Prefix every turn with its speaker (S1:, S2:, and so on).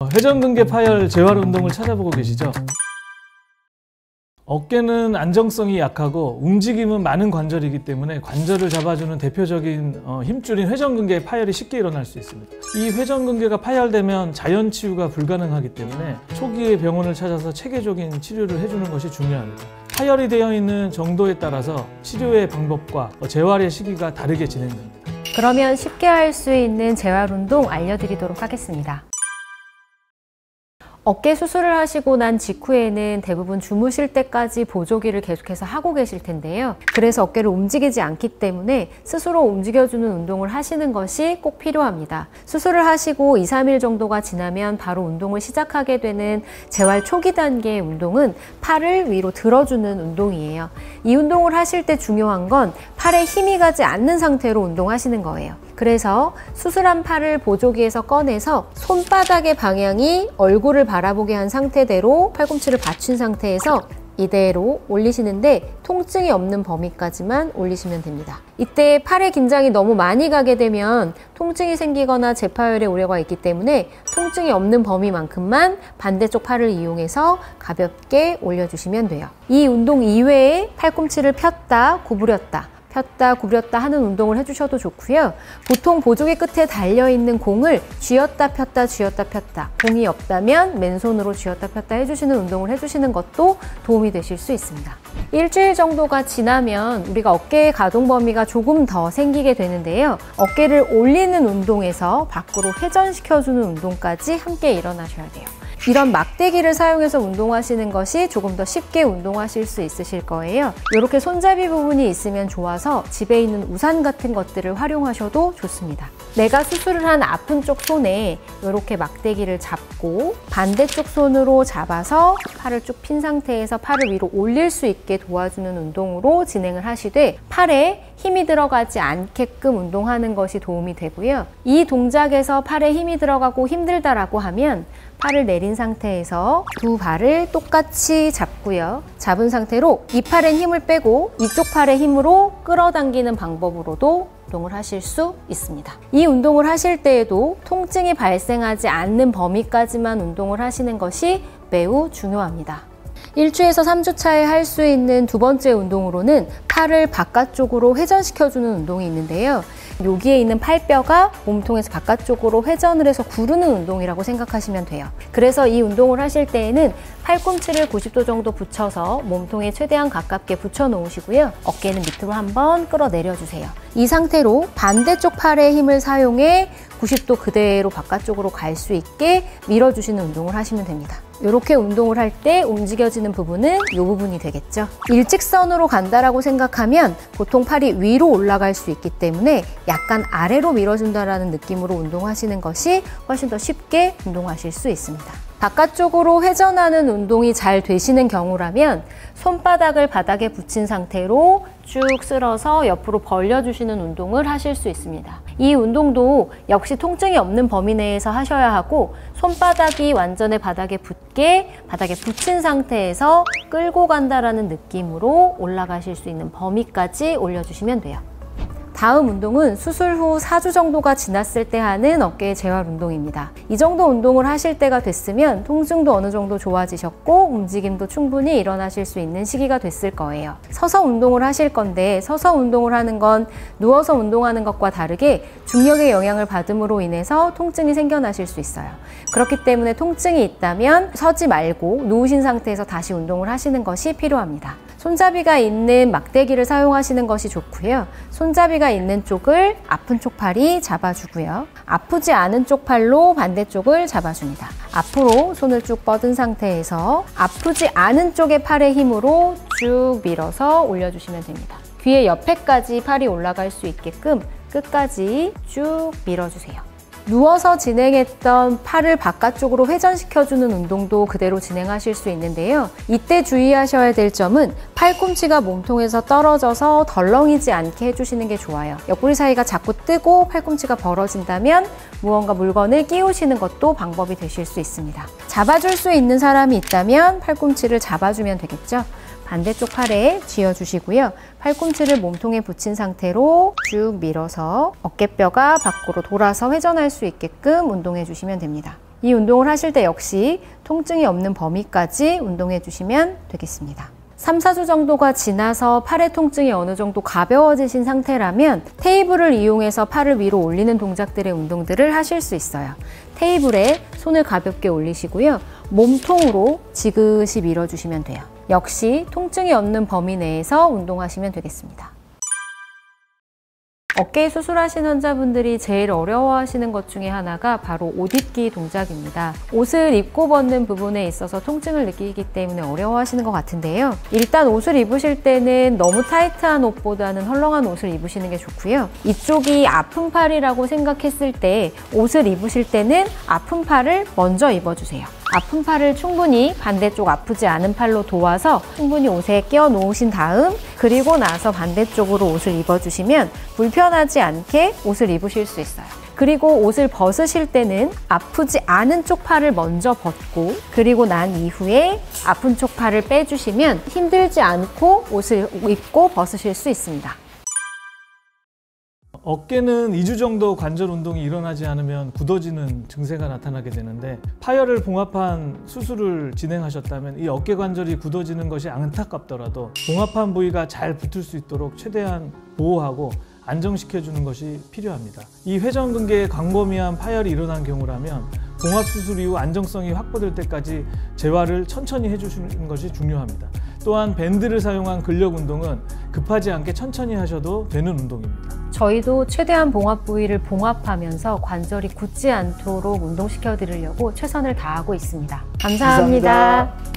S1: 회전근개 파열 재활 운동을 찾아보고 계시죠? 어깨는 안정성이 약하고 움직임은 많은 관절이기 때문에 관절을 잡아주는 대표적인 힘줄인 회전근개의 파열이 쉽게 일어날 수 있습니다. 이 회전근개가 파열되면 자연 치유가 불가능하기 때문에 초기에 병원을 찾아서 체계적인 치료를 해주는 것이 중요합니다. 파열이 되어 있는 정도에 따라서 치료의 방법과 재활의 시기가 다르게 진행됩니다.
S2: 그러면 쉽게 할 수 있는 재활 운동 알려드리도록 하겠습니다. 어깨 수술을 하시고 난 직후에는 대부분 주무실 때까지 보조기를 계속해서 하고 계실 텐데요. 그래서 어깨를 움직이지 않기 때문에 스스로 움직여주는 운동을 하시는 것이 꼭 필요합니다. 수술을 하시고 2-3일 정도가 지나면 바로 운동을 시작하게 되는 재활 초기 단계의 운동은 팔을 위로 들어주는 운동이에요. 이 운동을 하실 때 중요한 건 팔에 힘이 가지 않는 상태로 운동하시는 거예요. 그래서 수술한 팔을 보조기에서 꺼내서 손바닥의 방향이 얼굴을 바라보게 한 상태대로 팔꿈치를 받친 상태에서 이대로 올리시는데 통증이 없는 범위까지만 올리시면 됩니다. 이때 팔의 긴장이 너무 많이 가게 되면 통증이 생기거나 재파열의 우려가 있기 때문에 통증이 없는 범위만큼만 반대쪽 팔을 이용해서 가볍게 올려주시면 돼요. 이 운동 이외에 팔꿈치를 폈다 구부렸다 폈다 구부렸다 하는 운동을 해주셔도 좋고요. 보통 보조기 끝에 달려있는 공을 쥐었다 폈다 쥐었다 폈다, 공이 없다면 맨손으로 쥐었다 폈다 해주시는 운동을 해주시는 것도 도움이 되실 수 있습니다. 일주일 정도가 지나면 우리가 어깨의 가동 범위가 조금 더 생기게 되는데요. 어깨를 올리는 운동에서 밖으로 회전시켜주는 운동까지 함께 일어나셔야 돼요. 이런 막대기를 사용해서 운동하시는 것이 조금 더 쉽게 운동하실 수 있으실 거예요. 이렇게 손잡이 부분이 있으면 좋아서 집에 있는 우산 같은 것들을 활용하셔도 좋습니다. 내가 수술을 한 아픈 쪽 손에 이렇게 막대기를 잡고 반대쪽 손으로 잡아서 팔을 쭉 핀 상태에서 팔을 위로 올릴 수 있게 도와주는 운동으로 진행을 하시되 팔에 힘이 들어가지 않게끔 운동하는 것이 도움이 되고요. 이 동작에서 팔에 힘이 들어가고 힘들다라고 하면 팔을 내린 상태에서 두 발을 똑같이 잡고요. 잡은 상태로 이 팔엔 힘을 빼고 이쪽 팔의 힘으로 끌어당기는 방법으로도 운동을 하실 수 있습니다. 이 운동을 하실 때에도 통증이 발생하지 않는 범위까지만 운동을 하시는 것이 매우 중요합니다. 1주에서 3주 차에 할 수 있는 두 번째 운동으로는 팔을 바깥쪽으로 회전시켜주는 운동이 있는데요. 여기에 있는 팔뼈가 몸통에서 바깥쪽으로 회전을 해서 구르는 운동이라고 생각하시면 돼요. 그래서 이 운동을 하실 때에는 팔꿈치를 90도 정도 붙여서 몸통에 최대한 가깝게 붙여 놓으시고요. 어깨는 밑으로 한번 끌어내려주세요. 이 상태로 반대쪽 팔의 힘을 사용해 90도 그대로 바깥쪽으로 갈 수 있게 밀어주시는 운동을 하시면 됩니다. 이렇게 운동을 할 때 움직여지는 부분은 이 부분이 되겠죠. 일직선으로 간다라고 생각하면 보통 팔이 위로 올라갈 수 있기 때문에 약간 아래로 밀어준다라는 느낌으로 운동하시는 것이 훨씬 더 쉽게 운동하실 수 있습니다. 바깥쪽으로 회전하는 운동이 잘 되시는 경우라면 손바닥을 바닥에 붙인 상태로 쭉 쓸어서 옆으로 벌려주시는 운동을 하실 수 있습니다. 이 운동도 역시 통증이 없는 범위 내에서 하셔야 하고 손바닥이 완전히 바닥에 붙게 바닥에 붙인 상태에서 끌고 간다라는 느낌으로 올라가실 수 있는 범위까지 올려주시면 돼요. 다음 운동은 수술 후 4주 정도가 지났을 때 하는 어깨 재활 운동입니다. 이 정도 운동을 하실 때가 됐으면 통증도 어느 정도 좋아지셨고 움직임도 충분히 일어나실 수 있는 시기가 됐을 거예요. 서서 운동을 하실 건데 서서 운동을 하는 건 누워서 운동하는 것과 다르게 중력의 영향을 받음으로 인해서 통증이 생겨나실 수 있어요. 그렇기 때문에 통증이 있다면 서지 말고 누우신 상태에서 다시 운동을 하시는 것이 필요합니다. 손잡이가 있는 막대기를 사용하시는 것이 좋고요. 손잡이가 있는 쪽을 아픈 쪽 팔이 잡아주고요. 아프지 않은 쪽 팔로 반대쪽을 잡아줍니다. 앞으로 손을 쭉 뻗은 상태에서 아프지 않은 쪽의 팔의 힘으로 쭉 밀어서 올려주시면 됩니다. 귀의 옆에까지 팔이 올라갈 수 있게끔 끝까지 쭉 밀어주세요. 누워서 진행했던 팔을 바깥쪽으로 회전시켜주는 운동도 그대로 진행하실 수 있는데요. 이때 주의하셔야 될 점은 팔꿈치가 몸통에서 떨어져서 덜렁이지 않게 해주시는 게 좋아요. 옆구리 사이가 자꾸 뜨고 팔꿈치가 벌어진다면 무언가 물건을 끼우시는 것도 방법이 되실 수 있습니다. 잡아줄 수 있는 사람이 있다면 팔꿈치를 잡아주면 되겠죠. 반대쪽 팔에 쥐어주시고요. 팔꿈치를 몸통에 붙인 상태로 쭉 밀어서 어깨뼈가 밖으로 돌아서 회전할 수 있게끔 운동해 주시면 됩니다. 이 운동을 하실 때 역시 통증이 없는 범위까지 운동해 주시면 되겠습니다. 3, 4주 정도가 지나서 팔의 통증이 어느 정도 가벼워지신 상태라면 테이블을 이용해서 팔을 위로 올리는 동작들의 운동들을 하실 수 있어요. 테이블에 손을 가볍게 올리시고요. 몸통으로 지그시 밀어주시면 돼요. 역시 통증이 없는 범위 내에서 운동하시면 되겠습니다. 어깨 수술하신 환자분들이 제일 어려워하시는 것 중에 하나가 바로 옷 입기 동작입니다. 옷을 입고 벗는 부분에 있어서 통증을 느끼기 때문에 어려워하시는 것 같은데요. 일단 옷을 입으실 때는 너무 타이트한 옷보다는 헐렁한 옷을 입으시는 게 좋고요. 이쪽이 아픈 팔이라고 생각했을 때 옷을 입으실 때는 아픈 팔을 먼저 입어주세요. 아픈 팔을 충분히 반대쪽 아프지 않은 팔로 도와서 충분히 옷에 끼워 놓으신 다음 그리고 나서 반대쪽으로 옷을 입어주시면 불편하지 않게 옷을 입으실 수 있어요. 그리고 옷을 벗으실 때는 아프지 않은 쪽 팔을 먼저 벗고 그리고 난 이후에 아픈 쪽 팔을 빼주시면 힘들지 않고 옷을 입고 벗으실 수 있습니다.
S1: 어깨는 2주 정도 관절 운동이 일어나지 않으면 굳어지는 증세가 나타나게 되는데 파열을 봉합한 수술을 진행하셨다면 이 어깨 관절이 굳어지는 것이 안타깝더라도 봉합한 부위가 잘 붙을 수 있도록 최대한 보호하고 안정시켜주는 것이 필요합니다. 이 회전근개에 광범위한 파열이 일어난 경우라면 봉합수술 이후 안정성이 확보될 때까지 재활을 천천히 해주시는 것이 중요합니다. 또한 밴드를 사용한 근력 운동은 급하지 않게 천천히 하셔도 되는 운동입니다.
S2: 저희도 최대한 봉합 부위를 봉합하면서 관절이 굳지 않도록 운동시켜 드리려고 최선을 다하고 있습니다. 감사합니다.